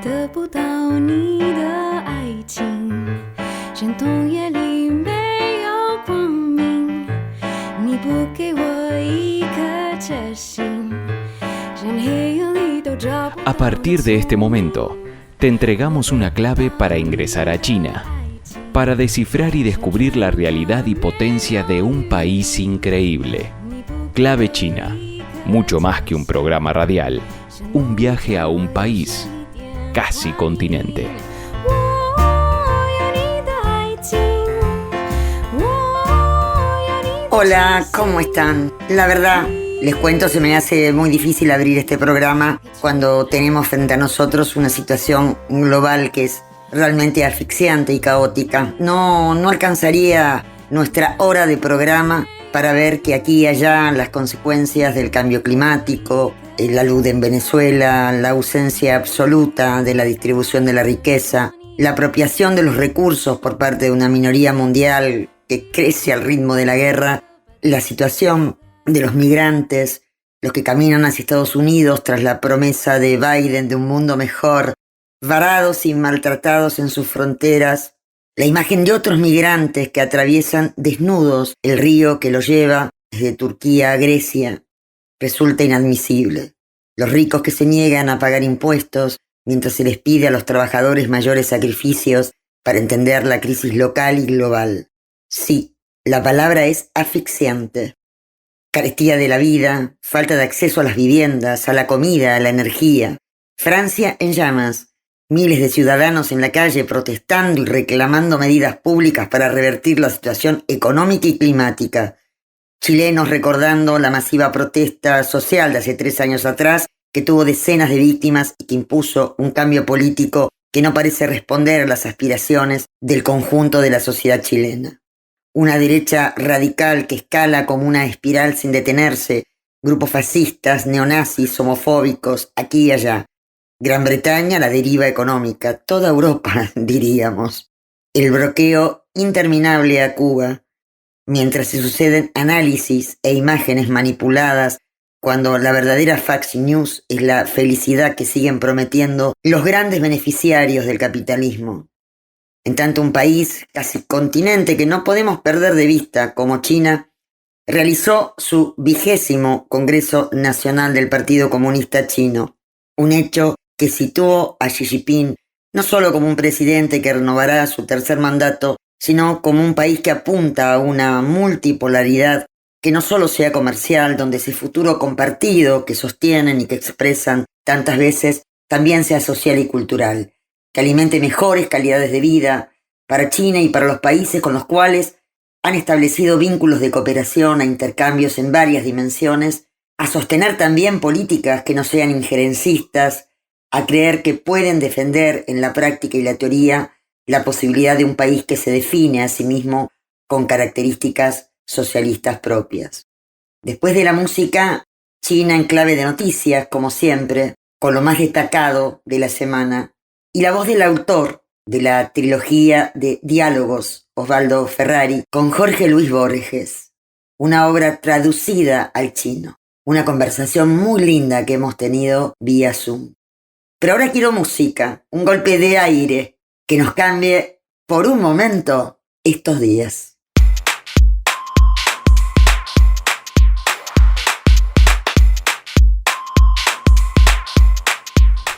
得不到你的爱情，山洞夜里没有光明，你不给我一颗决心，人黑夜里都找不到。 A partir de este momento, te entregamos una clave para ingresar a China, para descifrar y descubrir la realidad y potencia de un país increíble. Clave China, mucho más que un programa radial, un viaje a un país, casi continente. Hola, ¿cómo están? La verdad, les cuento, se me hace muy difícil abrir este programa cuando tenemos frente a nosotros una situación global que es realmente asfixiante y caótica. No alcanzaría nuestra hora de programa para ver que aquí y allá las consecuencias del cambio climático, la luz en Venezuela, la ausencia absoluta de la distribución de la riqueza, la apropiación de los recursos por parte de una minoría mundial que crece al ritmo de la guerra, la situación de los migrantes, los que caminan hacia Estados Unidos tras la promesa de Biden de un mundo mejor, varados y maltratados en sus fronteras, la imagen de otros migrantes que atraviesan desnudos el río que los lleva desde Turquía a Grecia, resulta inadmisible. Los ricos que se niegan a pagar impuestos mientras se les pide a los trabajadores mayores sacrificios para entender la crisis local y global. Sí, la palabra es asfixiante. Carestía de la vida, falta de acceso a las viviendas, a la comida, a la energía. Francia en llamas. Miles de ciudadanos en la calle protestando y reclamando medidas públicas para revertir la situación económica y climática. Chilenos recordando la masiva protesta social de hace 3 años atrás que tuvo decenas de víctimas y que impuso un cambio político que no parece responder a las aspiraciones del conjunto de la sociedad chilena. Una derecha radical que escala como una espiral sin detenerse, grupos fascistas, neonazis, homofóbicos, aquí y allá. Gran Bretaña, la deriva económica, toda Europa, diríamos. El bloqueo interminable a Cuba, mientras se suceden análisis e imágenes manipuladas, cuando la verdadera fact news es la felicidad que siguen prometiendo los grandes beneficiarios del capitalismo. En tanto, un país, casi continente que no podemos perder de vista, como China, realizó su 20º Congreso Nacional del Partido Comunista Chino, un hecho que situó a Xi Jinping no solo como un presidente que renovará su 3er mandato, sino como un país que apunta a una multipolaridad que no solo sea comercial, donde ese futuro compartido que sostienen y que expresan tantas veces también sea social y cultural, que alimente mejores calidades de vida para China y para los países con los cuales han establecido vínculos de cooperación e intercambios en varias dimensiones, a sostener también políticas que no sean injerencistas, a creer que pueden defender en la práctica y la teoría la posibilidad de un país que se define a sí mismo con características socialistas propias. Después de la música, China en clave de noticias, como siempre, con lo más destacado de la semana, y la voz del autor de la trilogía de Diálogos, Osvaldo Ferrari, con Jorge Luis Borges, una obra traducida al chino, una conversación muy linda que hemos tenido vía Zoom. Pero ahora quiero música, un golpe de aire que nos cambie por un momento estos días.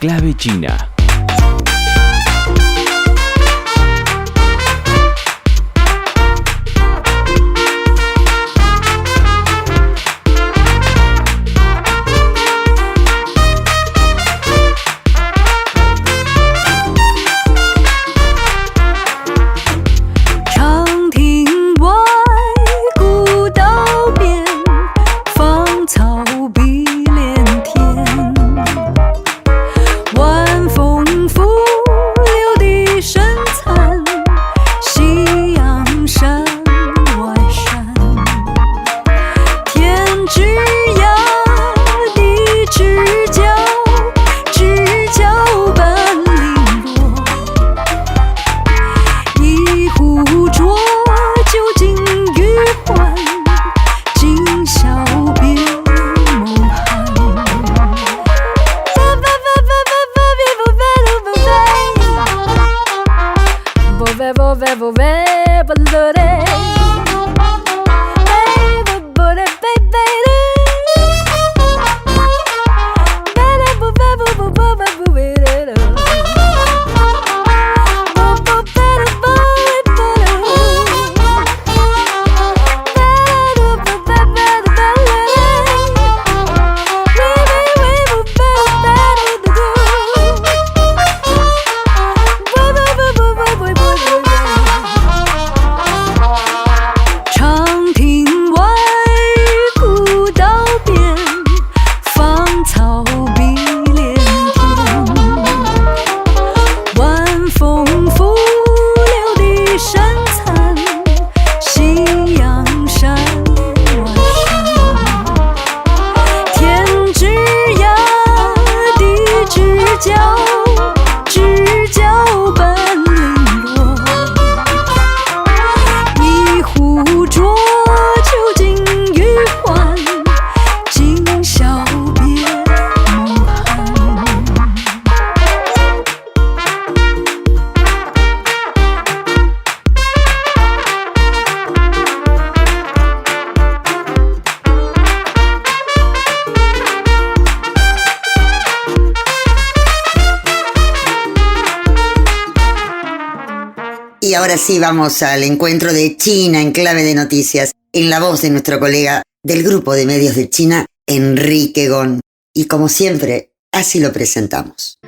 Clave China. ahora sí vamos al encuentro de China en clave de noticias, en la voz de nuestro colega del grupo de medios de China, Enrique Gon. Y como siempre, así lo presentamos.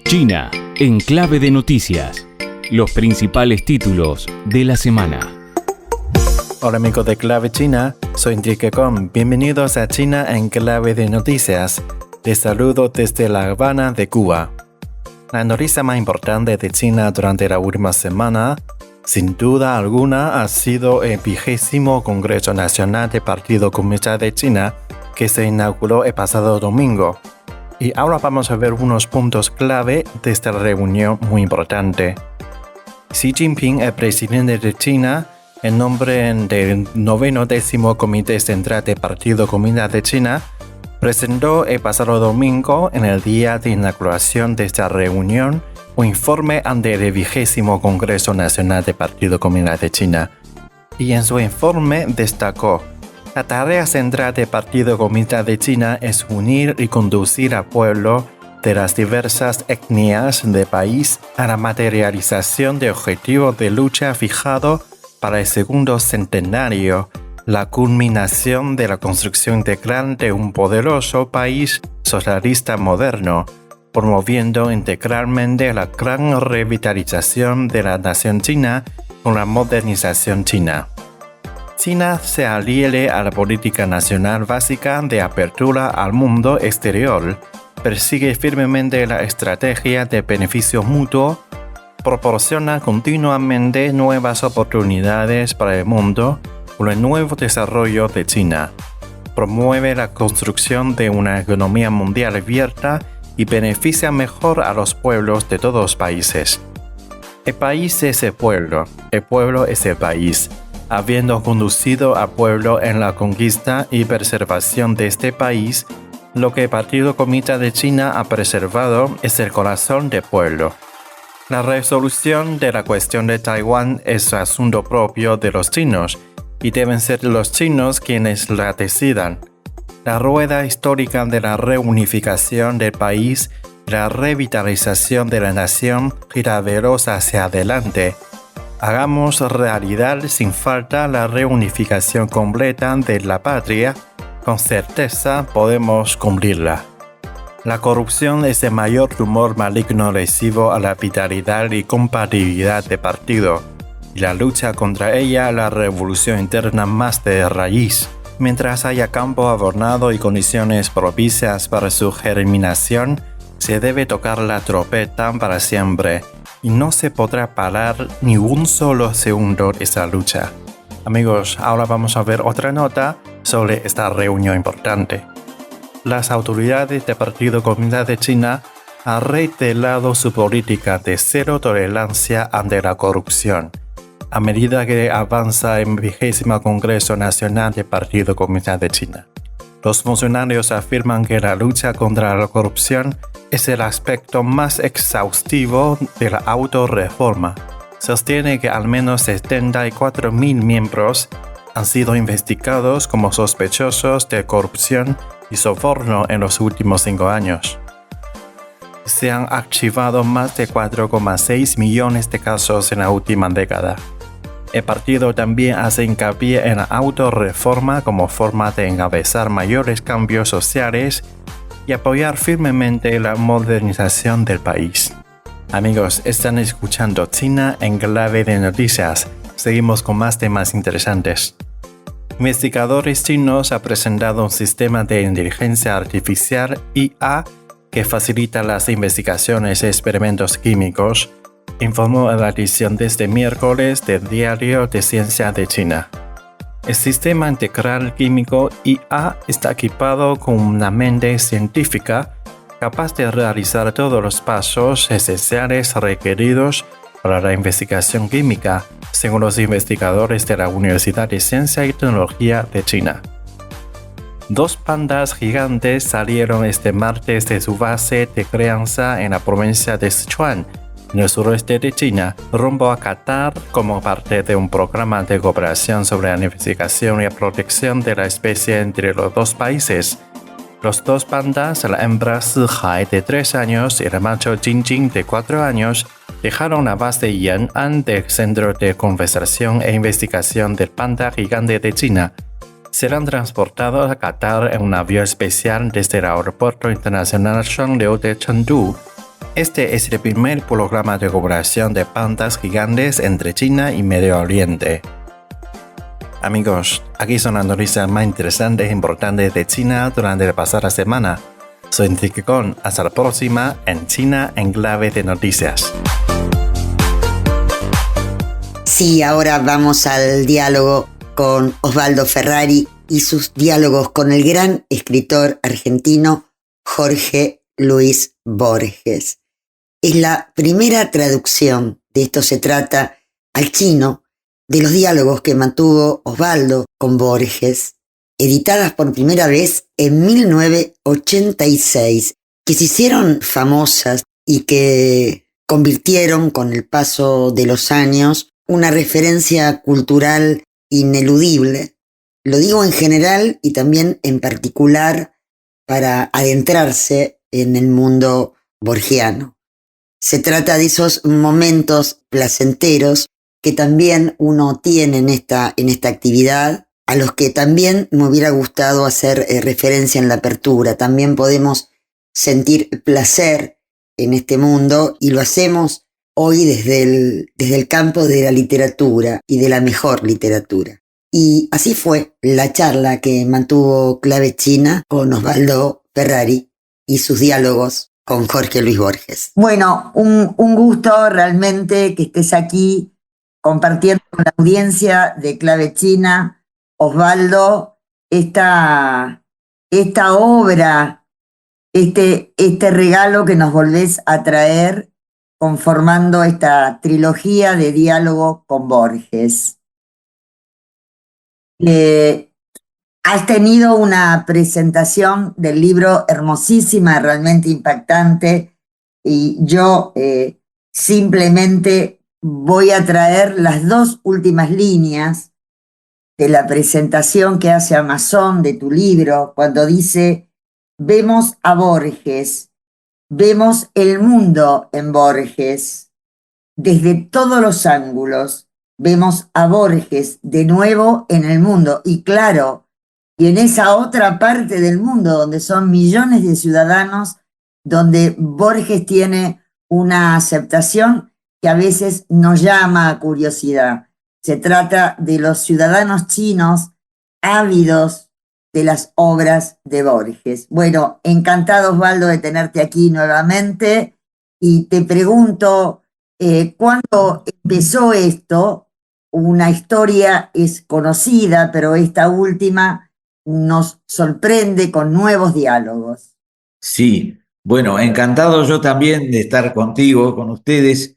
China en clave de noticias. Los principales títulos de la semana. Hola amigos de Clave China, soy Enrique Gon. Bienvenidos a China en clave de noticias. Les saludo desde La Habana de Cuba. La noticia más importante de China durante la última semana, sin duda alguna, ha sido el 20º Congreso Nacional del Partido Comunista de China, que se inauguró el pasado domingo. Y ahora vamos a ver unos puntos clave de esta reunión muy importante. Xi Jinping, el presidente de China, en nombre del 90º Comité Central del Partido Comunista de China, presentó el pasado domingo, en el día de inauguración de esta reunión, un informe ante el 20º Congreso Nacional del Partido Comunista de China. Y en su informe destacó: la tarea central del Partido Comunista de China es unir y conducir al pueblo de las diversas etnias del país a la materialización del objetivo de lucha fijado para el segundo centenario, la culminación de la construcción integral de un poderoso país socialista moderno, promoviendo integralmente la gran revitalización de la nación china con la modernización china. China se adhiere a la política nacional básica de apertura al mundo exterior, persigue firmemente la estrategia de beneficio mutuo, proporciona continuamente nuevas oportunidades para el mundo con el nuevo desarrollo de China, promueve la construcción de una economía mundial abierta y beneficia mejor a los pueblos de todos los países. El país es el pueblo es el país. Habiendo conducido al pueblo en la conquista y preservación de este país, lo que el Partido Comunista de China ha preservado es el corazón del pueblo. La resolución de la cuestión de Taiwán es asunto propio de los chinos, y deben ser los chinos quienes la decidan. La rueda histórica de la reunificación del país y la revitalización de la nación gira veloz hacia adelante. Hagamos realidad sin falta la reunificación completa de la patria. Con certeza podemos cumplirla. La corrupción es el mayor tumor maligno lesivo a la vitalidad y compatibilidad del partido, y la lucha contra ella la revolución interna más de raíz. Mientras haya campo abonado y condiciones propicias para su germinación, se debe tocar la trompeta para siempre, y no se podrá parar ni un solo segundo esa lucha. Amigos, ahora vamos a ver otra nota sobre esta reunión importante. Las autoridades del Partido Comunista de China han reiterado su política de cero tolerancia ante la corrupción, a medida que avanza el 20º Congreso Nacional del Partido Comunista de China. Los funcionarios afirman que la lucha contra la corrupción es el aspecto más exhaustivo de la autorreforma. Sostiene que al menos 74.000 miembros han sido investigados como sospechosos de corrupción y soborno en los últimos 5 años. Se han archivado más de 4,6 millones de casos en la última década. El partido también hace hincapié en la autorreforma como forma de encabezar mayores cambios sociales y apoyar firmemente la modernización del país. Amigos, están escuchando China en clave de noticias. Seguimos con más temas interesantes. Investigadores chinos han presentado un sistema de inteligencia artificial IA que facilita las investigaciones y experimentos químicos, informó la edición de este miércoles del Diario de Ciencia de China. El sistema integral químico IA está equipado con una mente científica capaz de realizar todos los pasos esenciales requeridos para la investigación química, según los investigadores de la Universidad de Ciencia y Tecnología de China. 2 pandas gigantes salieron este martes de su base de crianza en la provincia de Sichuan, en el suroeste de China, rumbo a Qatar como parte de un programa de cooperación sobre la investigación y la protección de la especie entre los 2 países. Los 2 pandas, la hembra Sihai de 3 años y el macho Jingjing de 4 años, dejaron la base Yan'an del Centro de Conservación e Investigación del Panda Gigante de China. Serán transportados a Qatar en un avión especial desde el Aeropuerto Internacional Shangliu de Chengdu. Este es el primer programa de cooperación de pandas gigantes entre China y Medio Oriente. Amigos, aquí son las noticias más interesantes e importantes de China durante la pasada semana. Soy Enrique Con. Hasta la próxima en China en clave de noticias. Sí, ahora vamos al diálogo con Osvaldo Ferrari y sus diálogos con el gran escritor argentino Jorge Luis Borges. Es la primera traducción, de esto se trata, al chino, de los diálogos que mantuvo Osvaldo con Borges, editadas por primera vez en 1986, que se hicieron famosas y que convirtieron con el paso de los años una referencia cultural ineludible. Lo digo en general y también en particular para adentrarse en el mundo borgiano. Se trata de esos momentos placenteros que también uno tiene en esta actividad, a los que también me hubiera gustado hacer referencia en la apertura. También podemos sentir placer en este mundo y lo hacemos hoy desde el campo de la literatura y de la mejor literatura. Y así fue la charla que mantuvo Clave China con Osvaldo Ferrari y sus diálogos con Jorge Luis Borges. Bueno, un gusto realmente que estés aquí compartiendo con la audiencia de Clave China, Osvaldo, esta obra, este regalo que nos volvés a traer conformando esta trilogía de diálogo con Borges. Has tenido una presentación del libro hermosísima, realmente impactante, y yo simplemente voy a traer las dos últimas líneas de la presentación que hace Amazon de tu libro, cuando dice: vemos a Borges, vemos el mundo en Borges, desde todos los ángulos, vemos a Borges de nuevo en el mundo, y claro, y en esa otra parte del mundo donde son millones de ciudadanos, donde Borges tiene una aceptación que a veces nos llama a curiosidad. Se trata de los ciudadanos chinos ávidos de las obras de Borges. Bueno, encantado, Osvaldo, de tenerte aquí nuevamente, y te pregunto, ¿cuándo empezó esto? Una historia es conocida, pero esta última nos sorprende con nuevos diálogos. Sí, bueno, encantado yo también de estar contigo, con ustedes.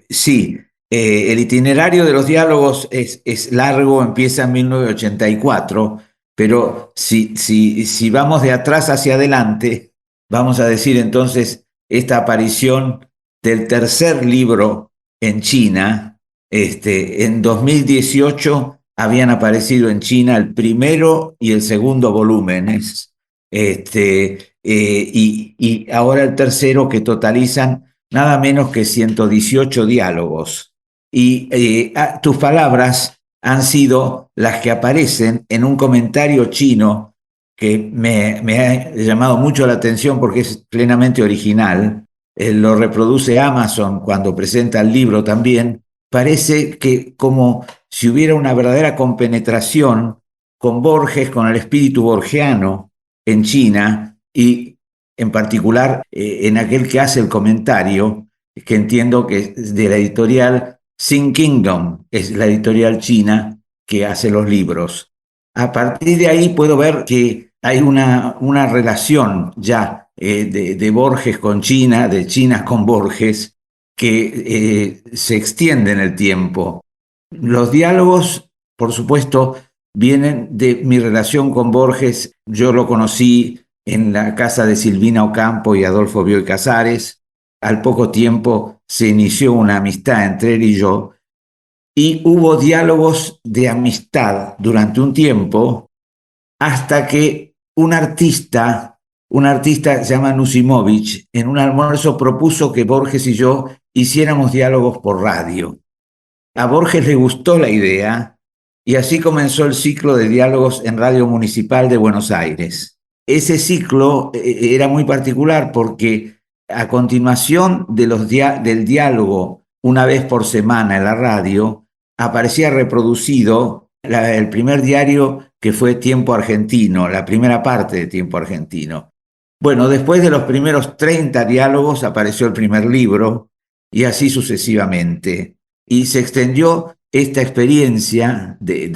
Sí, el itinerario de los diálogos es largo, empieza en 1984, pero si vamos de atrás hacia adelante, vamos a decir entonces esta aparición del tercer libro en China. En 2018 habían aparecido en China el primero y el segundo volúmenes, y ahora el tercero, que totalizan nada menos que 118 diálogos. Y tus palabras han sido las que aparecen en un comentario chino que me ha llamado mucho la atención porque es plenamente original. Lo reproduce Amazon cuando presenta el libro también. Parece que como si hubiera una verdadera compenetración con Borges, con el espíritu borgiano en China, y en particular en aquel que hace el comentario, que entiendo que es de la editorial Sin Kingdom, es la editorial china que hace los libros. A partir de ahí puedo ver que hay una relación ya de Borges con China, de China con Borges, que se extiende en el tiempo. Los diálogos, por supuesto, vienen de mi relación con Borges. Yo lo conocí en la casa de Silvina Ocampo y Adolfo Bioy Casares. Al poco tiempo se inició una amistad entre él y yo, y hubo diálogos de amistad durante un tiempo, hasta que un artista un artista que se llama Nusimovich, en un almuerzo propuso que Borges y yo hiciéramos diálogos por radio. A Borges le gustó la idea y así comenzó el ciclo de diálogos en Radio Municipal de Buenos Aires. Ese ciclo era muy particular porque a continuación de del diálogo una vez por semana en la radio, aparecía reproducido el primer diario que fue Tiempo Argentino, la primera parte de Tiempo Argentino. Bueno, después de los primeros 30 diálogos apareció el primer libro y así sucesivamente. Y se extendió esta experiencia de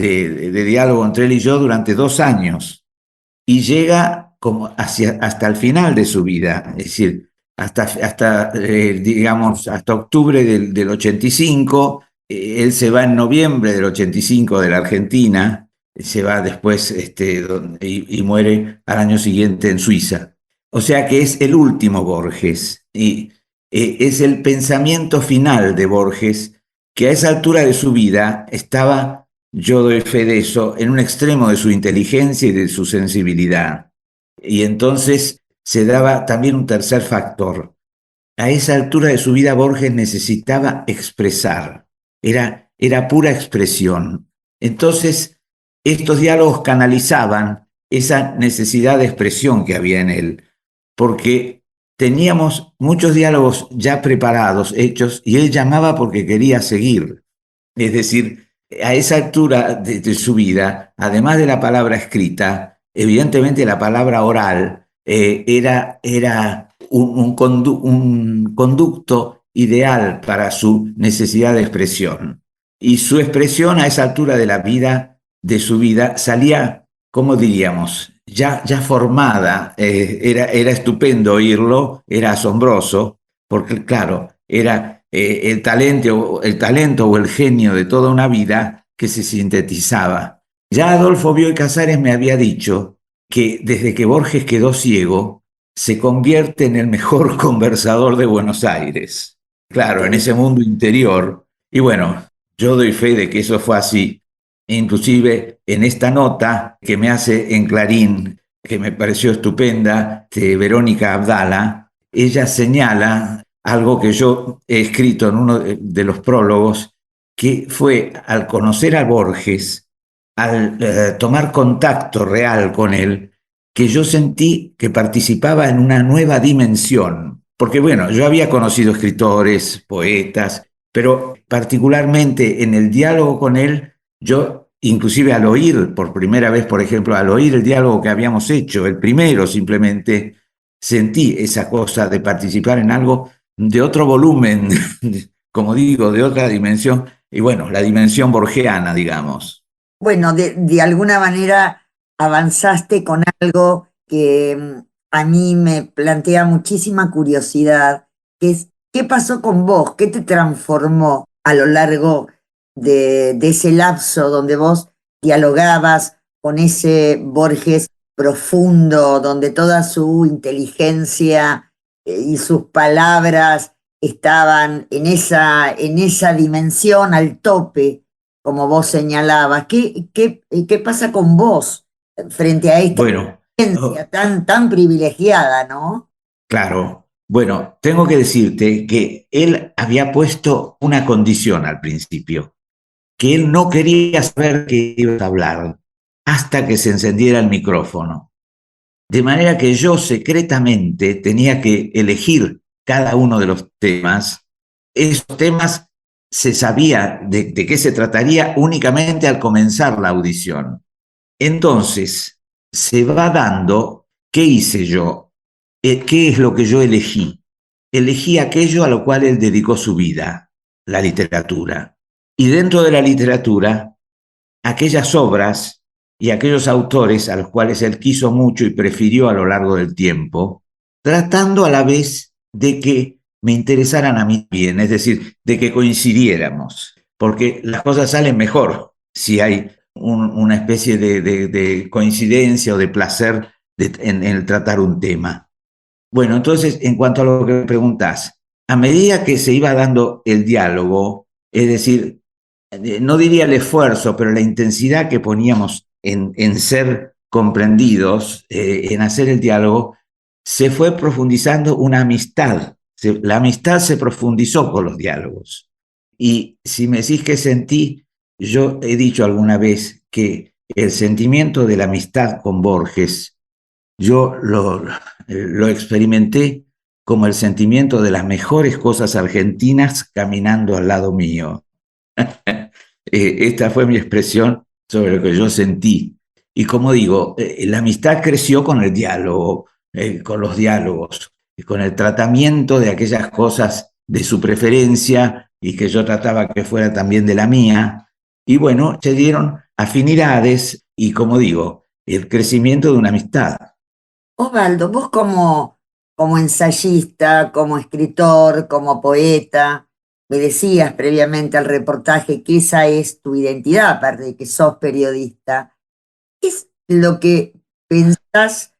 diálogo entre él y yo durante 2 años y llega como hasta el final de su vida, es decir, hasta octubre del 85, él se va en noviembre del 85 de la Argentina, se va después y muere al año siguiente en Suiza. O sea que es el último Borges, y es el pensamiento final de Borges, que a esa altura de su vida estaba, yo doy fe de eso, en un extremo de su inteligencia y de su sensibilidad. Y entonces se daba también un tercer factor. A esa altura de su vida Borges necesitaba expresar, era pura expresión. Entonces estos diálogos canalizaban esa necesidad de expresión que había en él, porque teníamos muchos diálogos ya preparados, hechos, y él llamaba porque quería seguir. Es decir, a esa altura de su vida, además de la palabra escrita, evidentemente la palabra oral era un conducto ideal para su necesidad de expresión. Y su expresión a esa altura de la vida, de su vida, salía, ¿cómo diríamos?, ya formada. Era estupendo oírlo, era asombroso, porque claro, era el talento o el genio de toda una vida que se sintetizaba. Ya Adolfo Bioy Casares me había dicho que desde que Borges quedó ciego, se convierte en el mejor conversador de Buenos Aires. Claro, en ese mundo interior. Y bueno, yo doy fe de que eso fue así. Inclusive en esta nota que me hace en Clarín, que me pareció estupenda, de Verónica Abdala, ella señala algo que yo he escrito en uno de los prólogos, que fue al conocer a Borges, al tomar contacto real con él, que yo sentí que participaba en una nueva dimensión. Porque bueno, yo había conocido escritores, poetas, pero particularmente en el diálogo con él, yo inclusive al oír por primera vez, por ejemplo, al oír el diálogo que habíamos hecho, el primero simplemente, sentí esa cosa de participar en algo de otro volumen, como digo, de otra dimensión, y bueno, la dimensión borgiana, digamos. Bueno, de alguna manera avanzaste con algo que a mí me plantea muchísima curiosidad, que es ¿qué pasó con vos? ¿Qué te transformó a lo largo de ese lapso donde vos dialogabas con ese Borges profundo, donde toda su inteligencia y sus palabras estaban en esa dimensión al tope, como vos señalabas? ¿Qué pasa con vos frente a esta experiencia tan privilegiada, ¿no? Claro. Bueno, tengo que decirte que él había puesto una condición al principio, que él no quería saber que ibas a hablar hasta que se encendiera el micrófono. De manera que yo secretamente tenía que elegir cada uno de los temas. Esos temas se sabía de qué se trataría únicamente al comenzar la audición. Entonces, se va dando, ¿qué hice yo? ¿Qué es lo que yo elegí? Elegí aquello a lo cual él dedicó su vida, la literatura. Y dentro de la literatura, aquellas obras y aquellos autores a los cuales él quiso mucho y prefirió a lo largo del tiempo, tratando a la vez de que me interesaran a mí bien, es decir, de que coincidiéramos, porque las cosas salen mejor si hay una especie de coincidencia o de placer en el tratar un tema. Bueno, entonces, en cuanto a lo que me preguntás, a medida que se iba dando el diálogo, es decir, no diría el esfuerzo, pero la intensidad que poníamos en ser comprendidos, en hacer el diálogo, se fue profundizando una amistad. La amistad se profundizó con los diálogos. Y si me decís qué sentí, yo he dicho alguna vez que el sentimiento de la amistad con Borges, yo lo experimenté como el sentimiento de las mejores cosas argentinas caminando al lado mío. Esta fue mi expresión sobre lo que yo sentí. Y como digo, la amistad creció con el diálogo, con los diálogos, con el tratamiento de aquellas cosas de su preferencia y que yo trataba que fuera también de la mía. Y bueno, se dieron afinidades y, como digo, el crecimiento de una amistad. Osvaldo, vos como ensayista, como escritor, como poeta, me decías previamente al reportaje que esa es tu identidad, aparte de que sos periodista. ¿Qué es lo que pensás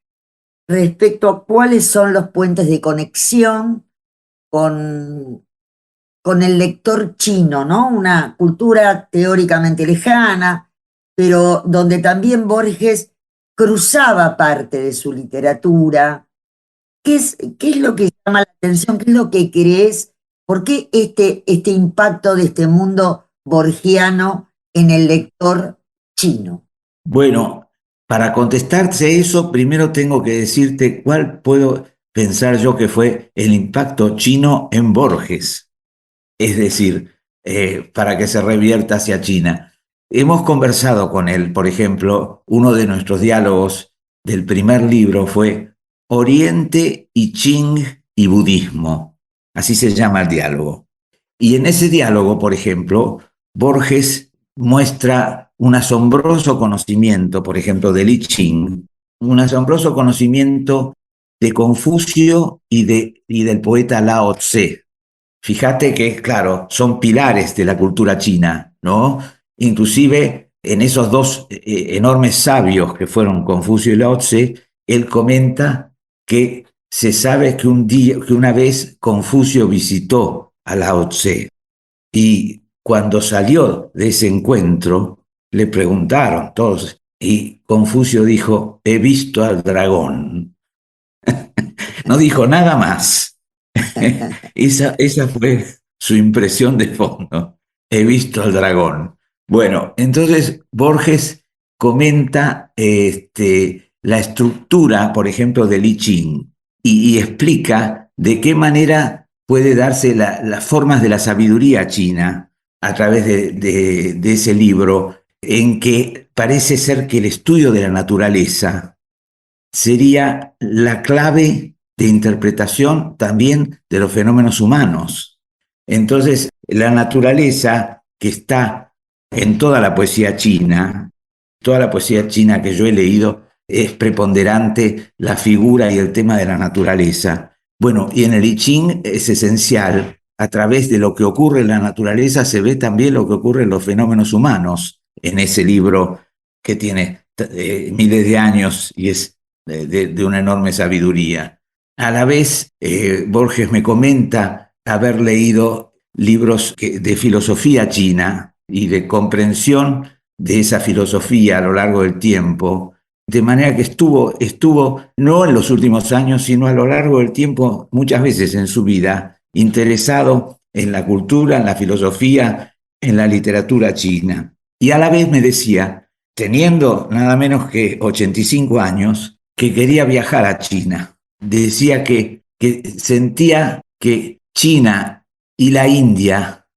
respecto a cuáles son los puentes de conexión con, con el lector chino, ¿no? Una cultura teóricamente lejana, pero donde también Borges cruzaba parte de su literatura? ¿Qué es lo que llama la atención? ¿Qué es lo que crees? ¿Por qué este impacto de este mundo borgiano en el lector chino? Bueno, para contestarte eso, primero tengo que decirte cuál puedo pensar yo que fue el impacto chino en Borges. Es decir, para que se revierta hacia China. Hemos conversado con él, por ejemplo, uno de nuestros diálogos del primer libro fue Oriente y Qing y Budismo. Así se llama el diálogo. Y en ese diálogo, por ejemplo, Borges muestra un asombroso conocimiento, por ejemplo, de Li Qing, un asombroso conocimiento de Confucio y del poeta Lao Tse. Fíjate que, claro, son pilares de la cultura china, ¿no? Inclusive en esos dos enormes sabios que fueron Confucio y Lao Tse, él comenta que se sabe que que una vez Confucio visitó a Lao Tse y cuando salió de ese encuentro le preguntaron todos y Confucio dijo, he visto al dragón. No dijo nada más. Esa fue su impresión de fondo. He visto al dragón. Bueno, entonces Borges comenta la estructura, por ejemplo, del I Ching y explica de qué manera puede darse las formas de la sabiduría china a través de ese libro, en que parece ser que el estudio de la naturaleza sería la clave de interpretación también de los fenómenos humanos. Entonces, la naturaleza que está en toda la poesía china que yo he leído, es preponderante la figura y el tema de la naturaleza. Bueno, y en el I Ching es esencial, a través de lo que ocurre en la naturaleza se ve también lo que ocurre en los fenómenos humanos, en ese libro que tiene miles de años y es de una enorme sabiduría. A la vez, Borges me comenta haber leído libros de filosofía china y de comprensión de esa filosofía a lo largo del tiempo, de manera que estuvo no en los últimos años, sino a lo largo del tiempo, muchas veces en su vida, interesado en la cultura, en la filosofía, en la literatura china. Y a la vez me decía, teniendo nada menos que 85 años, que quería viajar a China. Decía que sentía que China y la India,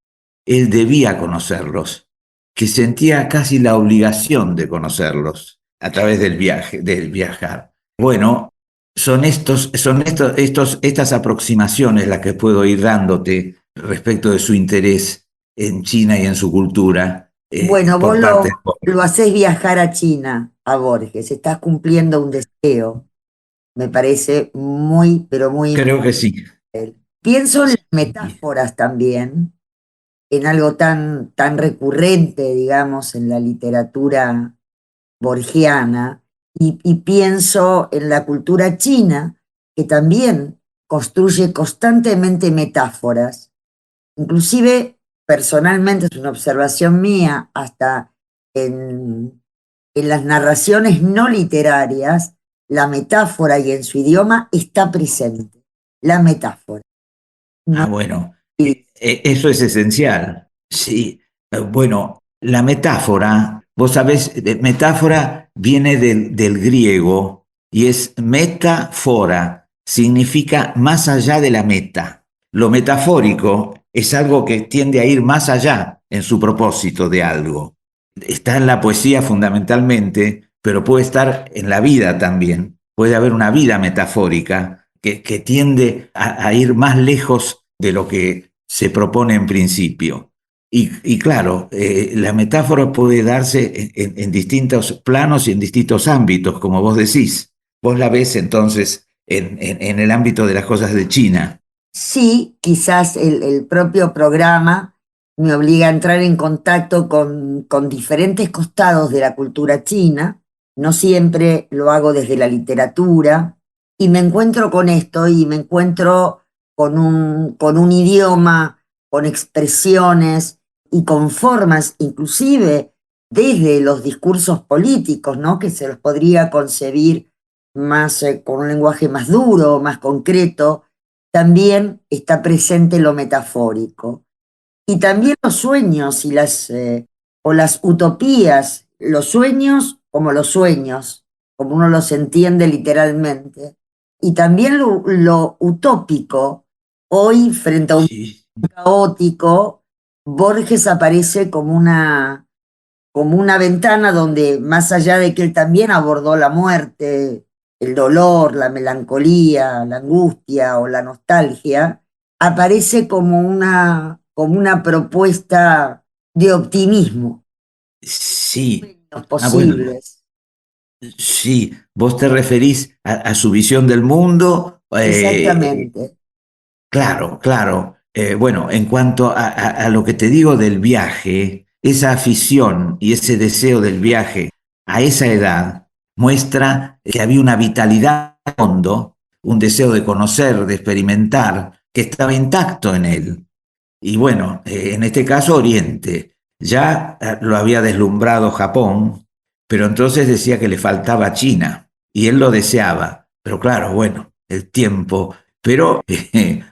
él debía conocerlos, que sentía casi la obligación de conocerlos a través del viajar. Bueno, son estas aproximaciones las que puedo ir dándote respecto de su interés en China y en su cultura. Bueno, vos Por parte lo hacés viajar a China, a Borges, estás cumpliendo un deseo, me parece muy, pero muy Creo que sí. importante. Pienso en las metáforas también, en algo tan recurrente, digamos, en la literatura borgiana, y pienso en la cultura china, que también construye constantemente metáforas, inclusive personalmente es una observación mía, hasta en las narraciones no literarias, la metáfora y en su idioma está presente. La metáfora. No, Bueno, eso es esencial. Sí, bueno, la metáfora, vos sabés, metáfora viene del griego y es metáfora, significa más allá de la meta. Lo metafórico es algo que tiende a ir más allá en su propósito de algo. Está en la poesía fundamentalmente, pero puede estar en la vida también. Puede haber una vida metafórica que tiende a ir más lejos de lo que se propone en principio. Y claro, la metáfora puede darse en distintos planos y en distintos ámbitos, como vos decís. Vos la ves entonces en el ámbito de las cosas de China. sí, quizás el propio programa me obliga a entrar en contacto con diferentes costados de la cultura china. No siempre lo hago desde la literatura. Y me encuentro con esto y me encuentro con un idioma, con expresiones y con formas, inclusive desde los discursos políticos, ¿no? Que se los podría concebir más con un lenguaje más duro, más concreto. También está presente lo metafórico. Y también los sueños y o las utopías, los sueños como los sueños, como uno los entiende literalmente. Y también lo utópico, hoy frente a un Sí. caótico, Borges aparece como una ventana donde, más allá de que él también abordó la muerte, el dolor, la melancolía, la angustia o la nostalgia, aparece como una propuesta de optimismo, Sí. los Bueno, posibles. sí, vos te referís a su visión del mundo. Exactamente. Claro, claro. Bueno, en cuanto a lo que te digo del viaje, esa afición y ese deseo del viaje a esa edad muestra que había una vitalidad de fondo, un deseo de conocer, de experimentar, que estaba intacto en él. Y bueno, en este caso Oriente. Ya lo había deslumbrado Japón, pero entonces decía que le faltaba China y él lo deseaba. Pero claro, bueno, el tiempo. Pero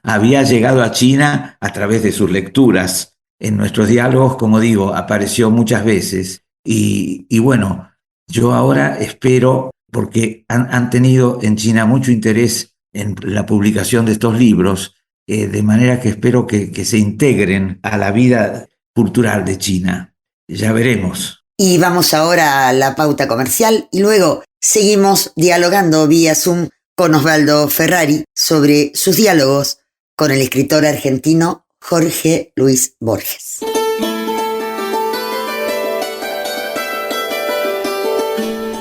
había llegado a China a través de sus lecturas. En nuestros diálogos, como digo, apareció muchas veces. Y bueno, yo ahora espero, porque han tenido en China mucho interés en la publicación de estos libros, de manera que espero que se integren a la vida cultural de China. Ya veremos. Y vamos ahora a la pauta comercial y luego seguimos dialogando vía Zoom con Osvaldo Ferrari sobre sus diálogos con el escritor argentino Jorge Luis Borges.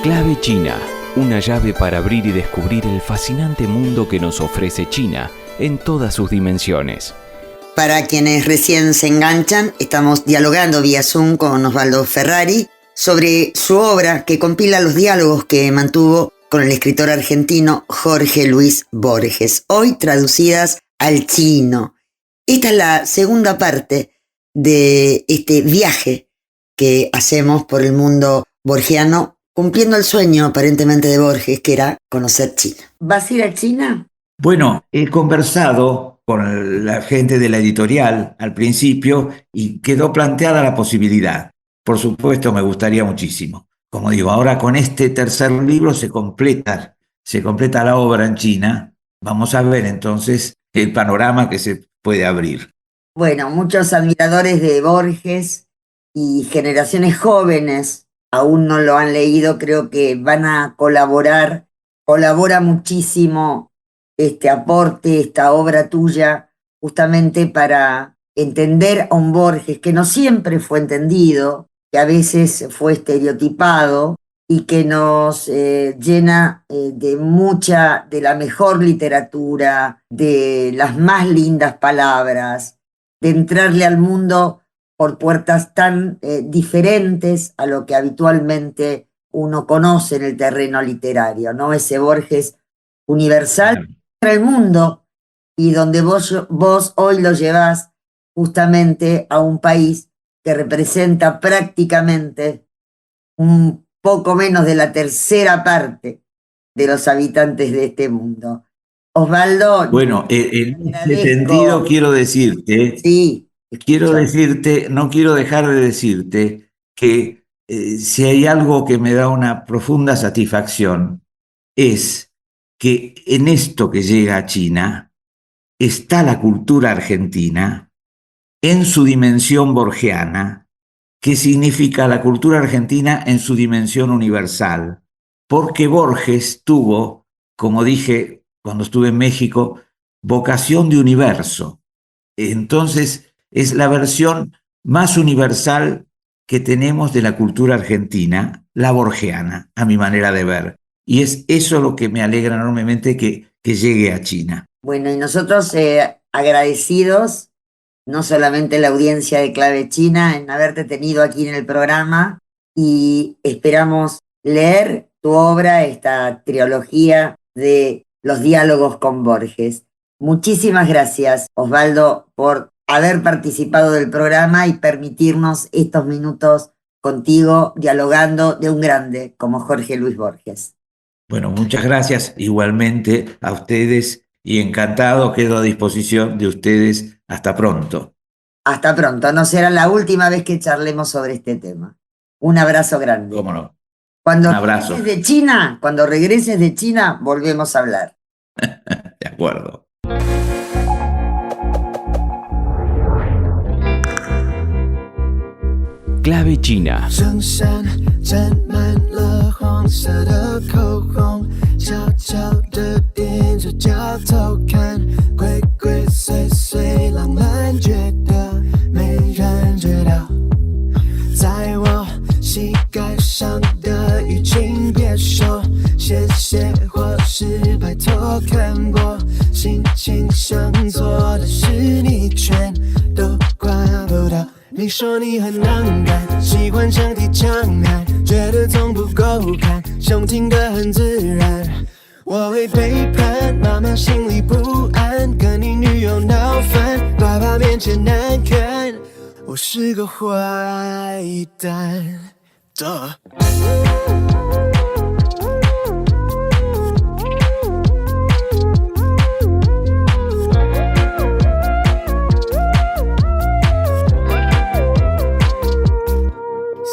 Clave China, una llave para abrir y descubrir el fascinante mundo que nos ofrece China en todas sus dimensiones. Para quienes recién se enganchan, estamos dialogando vía Zoom con Osvaldo Ferrari sobre su obra que compila los diálogos que mantuvo con el escritor argentino Jorge Luis Borges, hoy traducidas al chino. Esta es la segunda parte de este viaje que hacemos por el mundo borgiano, cumpliendo el sueño aparentemente de Borges, que era conocer China. ¿Vas a ir a China? Bueno, he conversado con la gente de la editorial al principio y quedó planteada la posibilidad. Por supuesto, me gustaría muchísimo. Como digo, ahora con este tercer libro se completa la obra en China. Vamos a ver entonces el panorama que se puede abrir. Bueno, muchos admiradores de Borges y generaciones jóvenes aún no lo han leído, creo que van a colaborar. Colabora muchísimo este aporte, esta obra tuya, justamente para entender a un Borges que no siempre fue entendido, que a veces fue estereotipado y que nos llena de la mejor literatura, de las más lindas palabras, de entrarle al mundo por puertas tan diferentes a lo que habitualmente uno conoce en el terreno literario, ¿no? Ese Borges universal para el mundo y donde vos hoy lo llevás justamente a un país que representa prácticamente un poco menos de la tercera parte de los habitantes de este mundo. Osvaldo, Bueno, en ese agradezco. sentido quiero decirte, Sí, no quiero dejar de decirte que si hay algo que me da una profunda satisfacción es que en esto que llega a China está la cultura argentina en su dimensión borgiana, que significa la cultura argentina en su dimensión universal, porque Borges tuvo, como dije cuando estuve en México, vocación de universo. Entonces, es la versión más universal que tenemos de la cultura argentina, la borgiana, a mi manera de ver. Y es eso lo que me alegra enormemente que llegue a China. bueno, y nosotros agradecidos, no solamente la audiencia de Clave China, en haberte tenido aquí en el programa, y esperamos leer tu obra, esta trilogía de los diálogos con Borges. Muchísimas gracias, Osvaldo, por haber participado del programa y permitirnos estos minutos contigo dialogando de un grande como Jorge Luis Borges. Bueno, muchas gracias igualmente a ustedes y encantado, quedo a disposición de ustedes. Hasta pronto. Hasta pronto, no será la última vez que charlemos sobre este tema. Un abrazo grande. ¿Cómo no? Cuando Un abrazo. cuando regreses de China, volvemos a hablar. De acuerdo. Clave China. 衬衫沾满了黄色的口红，悄悄地踮着脚偷看，鬼鬼祟祟，浪漫觉得没人知道。在我膝盖上的雨，请别说谢谢或是拜托，看我心情想做的事，你全都管不到。你说你很难干，喜欢上提强悍，觉得从不够看，胸挺得很自然。我会背叛，妈妈心里不安，跟你女友闹翻，爸爸面前难看，我是个坏蛋。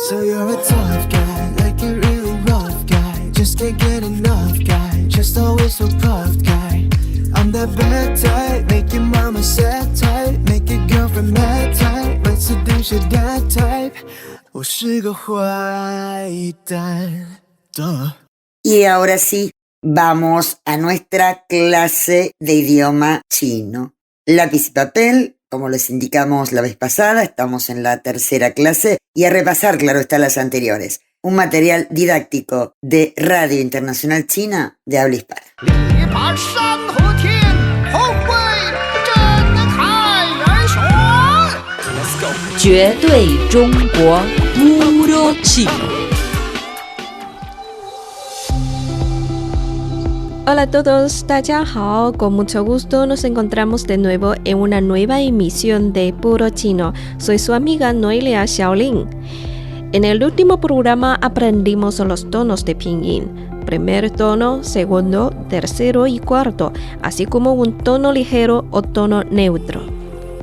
So you're a tough guy, like a really rough guy. Just can't get enough guy, just always so puffed guy. I'm that bad type, make your mama sad type, make your girlfriend mad type, might seduce your dad type. 我是个坏蛋。Y ahora sí, vamos a nuestra clase de idioma chino. Lápiz y papel, como les indicamos la vez pasada, estamos en la tercera clase y a repasar, claro está, las anteriores. Un material didáctico de Radio Internacional China de habla hispana. 绝对中国puro chino. Hola a todos, 大家好, con mucho gusto nos encontramos de nuevo en una nueva emisión de Puro Chino. Soy su amiga Noelia Xiaolin. En el último programa aprendimos los tonos de pinyin, primer tono, segundo, tercero y cuarto, así como un tono ligero o tono neutro.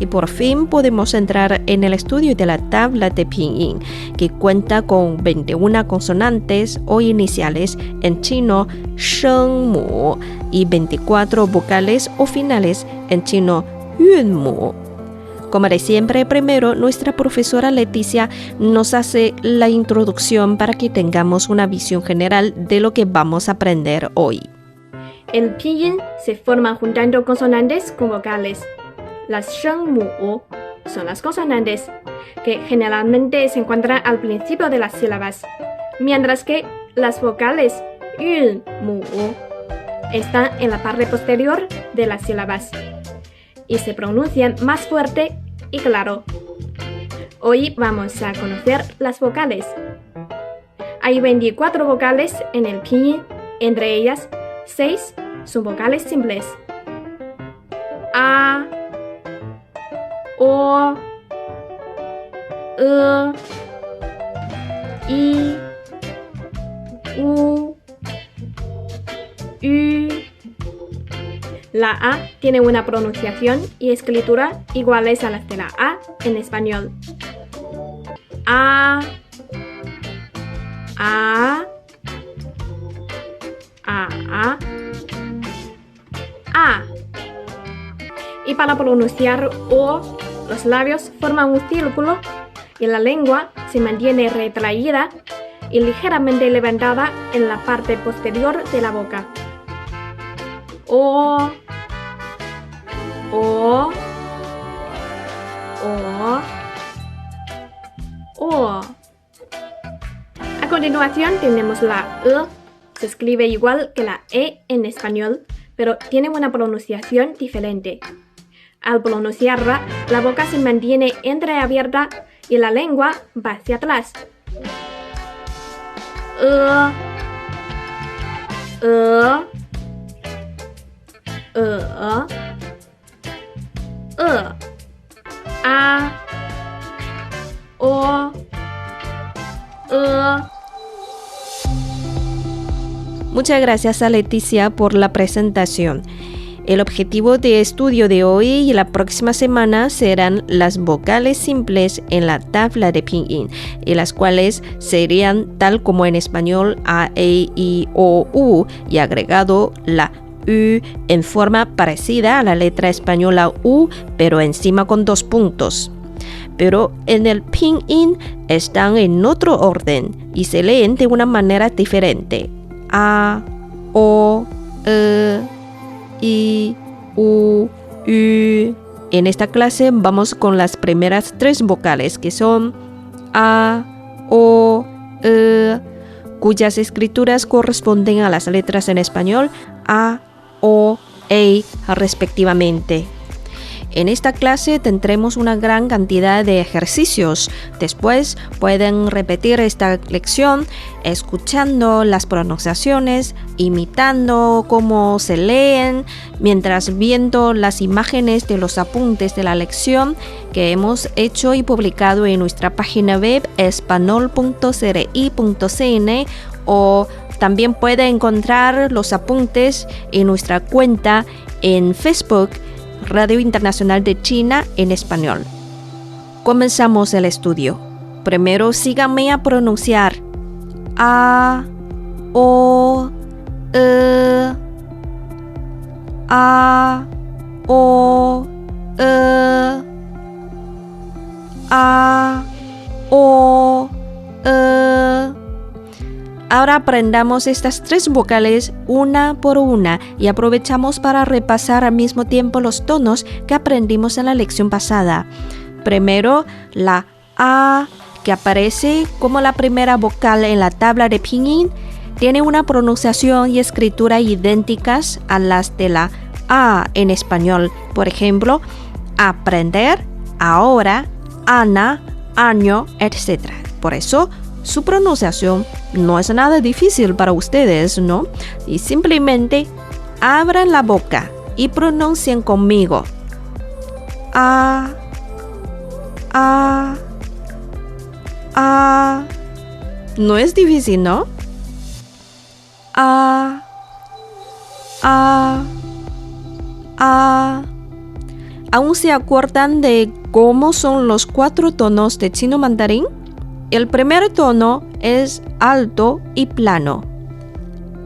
Y por fin podemos entrar en el estudio de la tabla de pinyin, que cuenta con 21 consonantes o iniciales en chino shengmu y 24 vocales o finales en chino yunmu. Como de siempre, primero nuestra profesora Leticia nos hace la introducción para que tengamos una visión general de lo que vamos a aprender hoy. El pinyin se forma juntando consonantes con vocales. Las shengmu son las consonantes que generalmente se encuentran al principio de las sílabas, mientras que las vocales yunmu están en la parte posterior de las sílabas y se pronuncian más fuerte y claro. Hoy vamos a conocer las vocales. Hay 24 vocales en el pinyin, entre ellas 6 son vocales simples. A, O, E, I, U, U. La A tiene una pronunciación y escritura iguales a las de la A en español. A. A. A. A. Y para pronunciar O, los labios forman un círculo y la lengua se mantiene retraída y ligeramente levantada en la parte posterior de la boca. O. O. O. O. A continuación tenemos la E. Se escribe igual que la E en español, pero tiene una pronunciación diferente. Al pronunciarla, la boca se mantiene entreabierta y la lengua va hacia atrás. A. O. Muchas gracias a Leticia por la presentación. El objetivo de estudio de hoy y la próxima semana serán las vocales simples en la tabla de pinyin, y las cuales serían tal como en español A, E, I, O, U, y agregado la U en forma parecida a la letra española U, pero encima con 2 puntos. Pero en el pinyin están en otro orden y se leen de una manera diferente. A, O, E, I, U, U. En esta clase vamos con las primeras 3 vocales, que son A, O, E, cuyas escrituras corresponden a las letras en español A, O, E respectivamente. En esta clase tendremos una gran cantidad de ejercicios. Después pueden repetir esta lección escuchando las pronunciaciones, imitando cómo se leen, mientras viendo las imágenes de los apuntes de la lección que hemos hecho y publicado en nuestra página web espanol.cri.cn, o también puede encontrar los apuntes en nuestra cuenta en Facebook, Radio Internacional de China en Español. Comenzamos el estudio. Primero síganme a pronunciar A, O, E, A, O, E, A, O, E. Ahora aprendamos estas 3 vocales una por una y aprovechamos para repasar al mismo tiempo los tonos que aprendimos en la lección pasada. Primero, la A, que aparece como la primera vocal en la tabla de pinyin, tiene una pronunciación y escritura idénticas a las de la A en español. Por ejemplo, aprender, ahora, Ana, año, etc. Por eso, su pronunciación no es nada difícil para ustedes, ¿no? Y simplemente abran la boca y pronuncien conmigo. A, A, A. No es difícil, ¿no? A, A, A. ¿Aún se acuerdan de cómo son los 4 tonos de chino mandarín? El primer tono es alto y plano.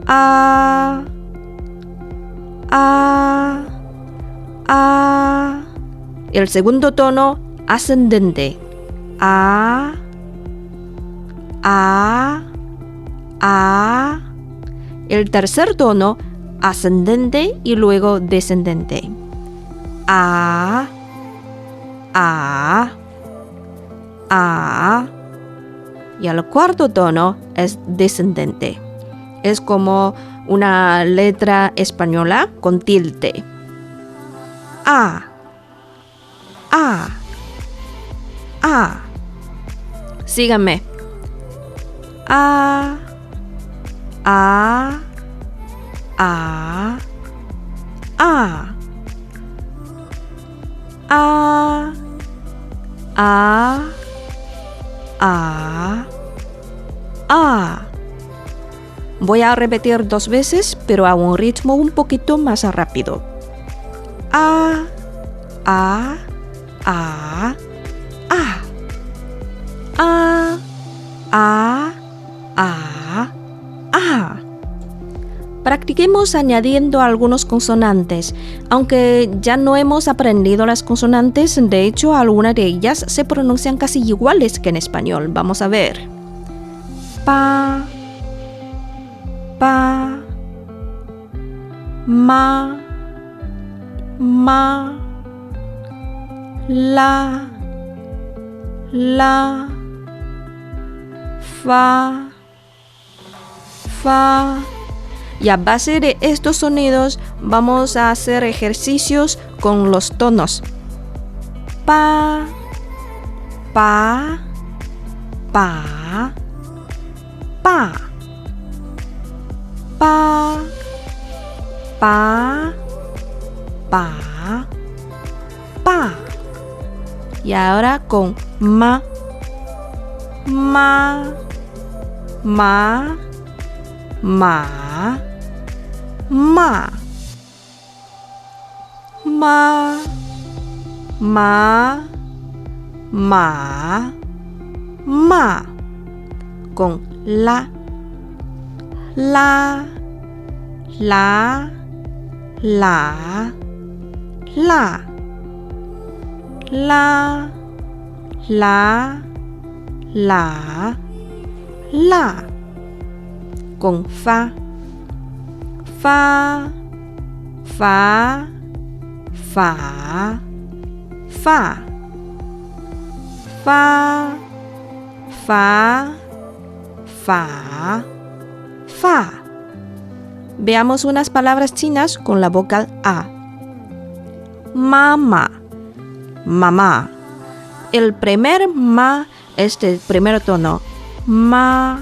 A, A, A. El segundo tono ascendente. A, A, A. El tercer tono ascendente y luego descendente. A, A, A. Y el cuarto tono es descendente. Es como una letra española con tilde. A, A, A. Síganme. A, A, A, A, A, A, A, A. Voy a repetir 2 veces, pero a un ritmo un poquito más rápido. A, a, a, a. A, a, a, a. Practiquemos añadiendo algunos consonantes. Aunque ya no hemos aprendido las consonantes, de hecho algunas de ellas se pronuncian casi iguales que en español. Vamos a ver. Pa, pa, ma, la, fa. Y a base de estos sonidos vamos a hacer ejercicios con los tonos. Pa, pa, pa, pa, pa, pa, pa, pa. Y ahora con ma, ma, ma, ma, ma, ma, ma, ma, ma. Con la, la, la, la, la, la, la, la, la. Con fa, fa, fa, fa, fa, fa, fa, fa, fa. Veamos unas palabras chinas con la vocal A. Mamá, mamá. El primer ma es del primer tono. Ma,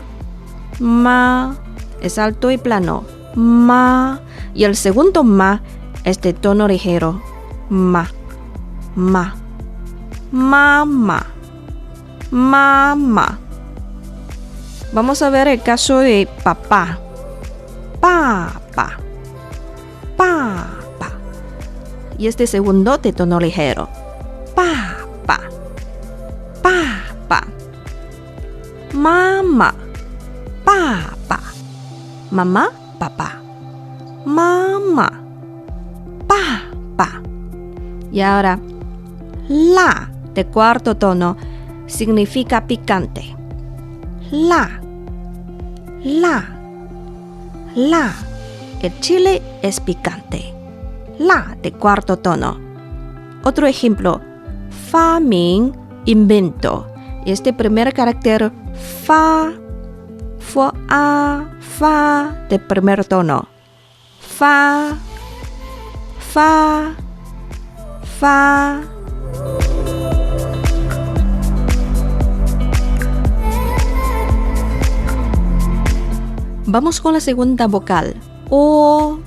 ma. Es alto y plano. Ma. Y el segundo ma es de tono ligero. Ma, ma. Mamá, mamá. Vamos a ver el caso de papá. Papa, papa. Y este segundo de tono ligero. Papa, papa. Mamá, papa. Mamá, papá. Mamá, papá. Y ahora, la de cuarto tono significa picante. La, la, la. El chile es picante. La de cuarto tono. Otro ejemplo, famín, invento. Este primer carácter fa, fa de primer tono. Fa, fa, fa. Vamos con la segunda vocal, O.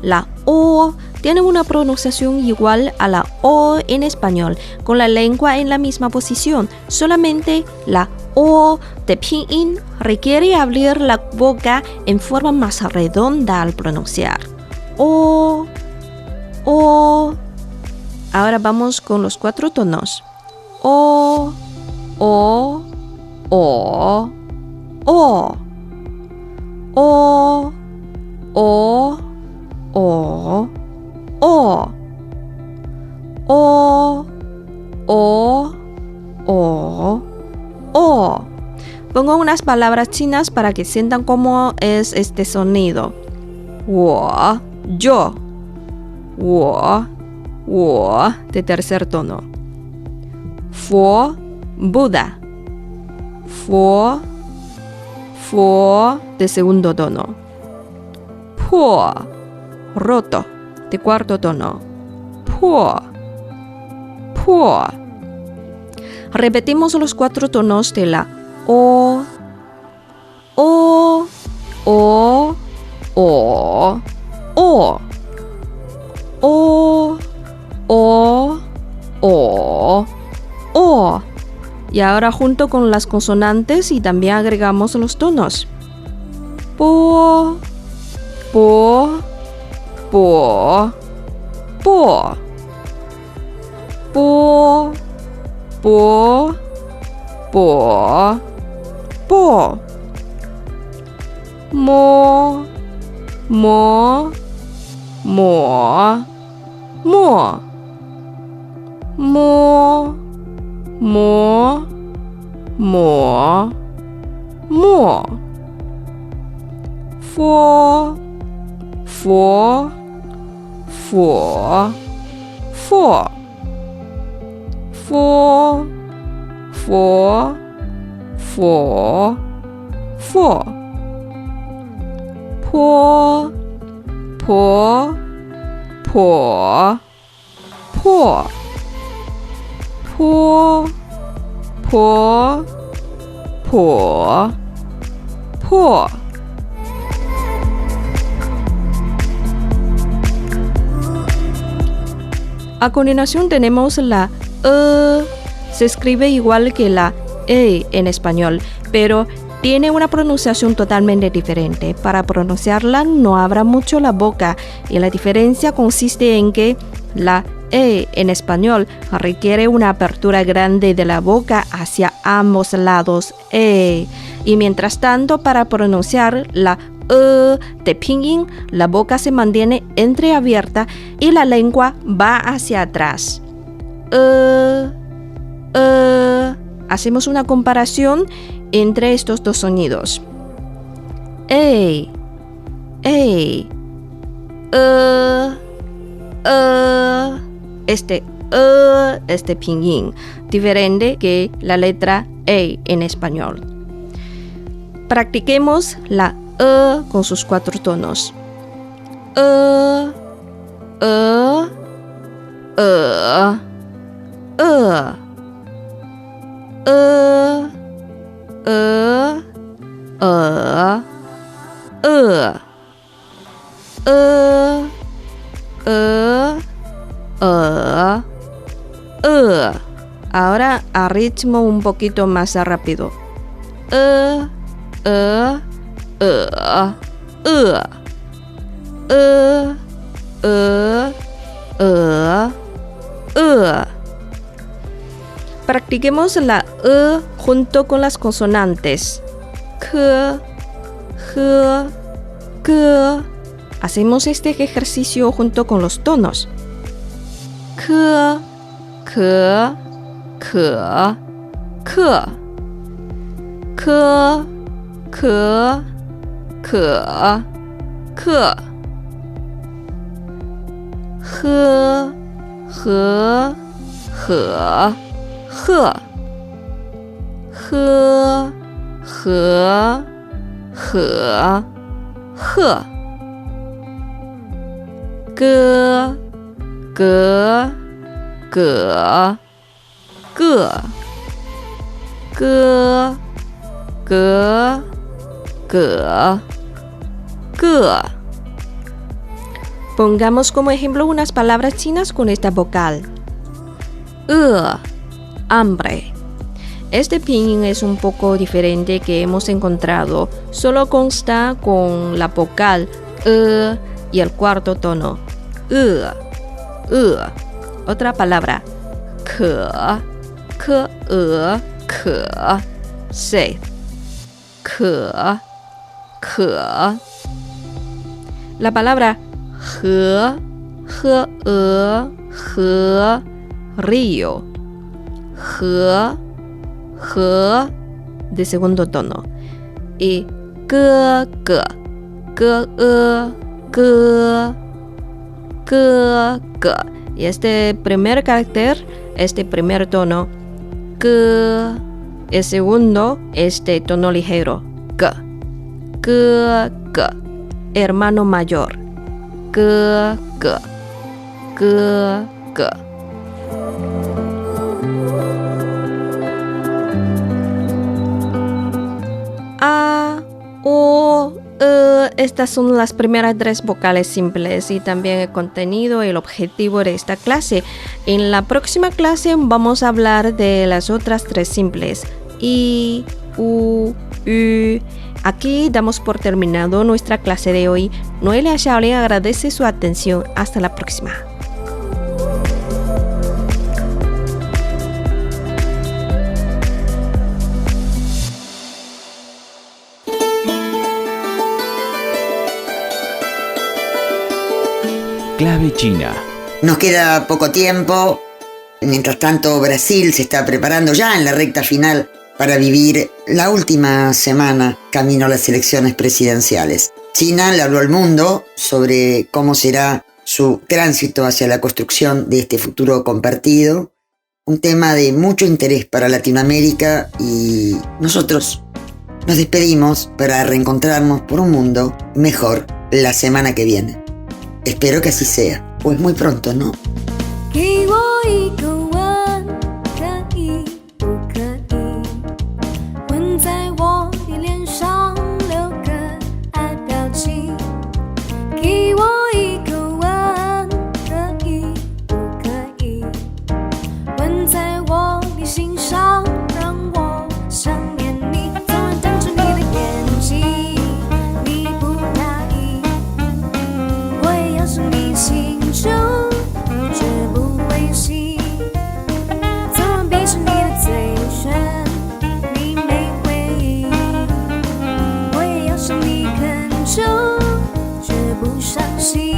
La O tiene una pronunciación igual a la O en español, con la lengua en la misma posición. Solamente la O de pinyin requiere abrir la boca en forma más redonda al pronunciar. O, O. Ahora vamos con los 4 tonos. O, O, O, O. O, O, O, O. O, O, O, O. Pongo unas palabras chinas para que sientan cómo es este sonido. Wo, yo. Wo, de tercer tono. Fu, Buda. Fu de segundo tono. Puo, roto, de cuarto tono. Puo. Repetimos los 4 tonos de la O, O, O, O, O, O, O, O, O. Y ahora junto con las consonantes y también agregamos los tonos. 波波波波波波波波摸摸摸摸摸摸摸摸佛佛佛佛佛佛佛佛坡坡坡坡坡坡坡坡。A continuación tenemos la E. Se escribe igual que la E en español, pero tiene una pronunciación totalmente diferente. Para pronunciarla no abra mucho la boca y la diferencia consiste en que la E en español requiere una apertura grande de la boca hacia ambos lados E. Y mientras tanto, para pronunciar la E de pinyin, la boca se mantiene entreabierta y la lengua va hacia atrás. Hacemos una comparación entre estos dos sonidos. Este es de pinyin, diferente que la letra E en español. Practiquemos la E con sus 4 tonos. Ahora a ritmo un poquito más rápido. Practiquemos la E junto con las consonantes. K, G, G. Hacemos este ejercicio junto con los tonos. K, K, K, K. K, K, K, K. H, H, H, H. H, H, H, H. G, G, G, G. G, G, G, G. Pongamos como ejemplo unas palabras chinas con esta vocal. Hambre. Este pinyin es un poco diferente que hemos encontrado. Solo consta con la vocal y el cuarto tono. Otra palabra. K, K, K. Sed. K, K. La palabra G, G, G, río. G, G de segundo tono. Y G, G, G, G, G, G. Y este primer carácter, este primer tono, G. El segundo, este tono ligero, G. G, G. Hermano mayor. G, G. G, G. A, O, E. Estas son las primeras 3 vocales simples y también el contenido y el objetivo de esta clase. En la próxima clase vamos a hablar de las otras 3 simples. I, U, Y aquí damos por terminado nuestra clase de hoy. Noelia Shaolin agradece su atención. Hasta la próxima. Clave China. Nos queda poco tiempo. Mientras tanto, Brasil se está preparando ya en la recta final para vivir la última semana camino a las elecciones presidenciales. China le habló al mundo sobre cómo será su tránsito hacia la construcción de este futuro compartido, un tema de mucho interés para Latinoamérica, y nosotros nos despedimos para reencontrarnos por un mundo mejor la semana que viene. Espero que así sea, pues muy pronto, ¿no? 给我一个吻，可以不可以？吻在我的脸上，留个爱表情。给我一个吻，可以不可以？吻在我的心上，让我想念你。昨晚瞪着你的眼睛，你不压抑，我也要是你心中。 绝不灰心，昨晚闭着你的嘴唇，你没回应，我也要向你恳求，绝不伤心。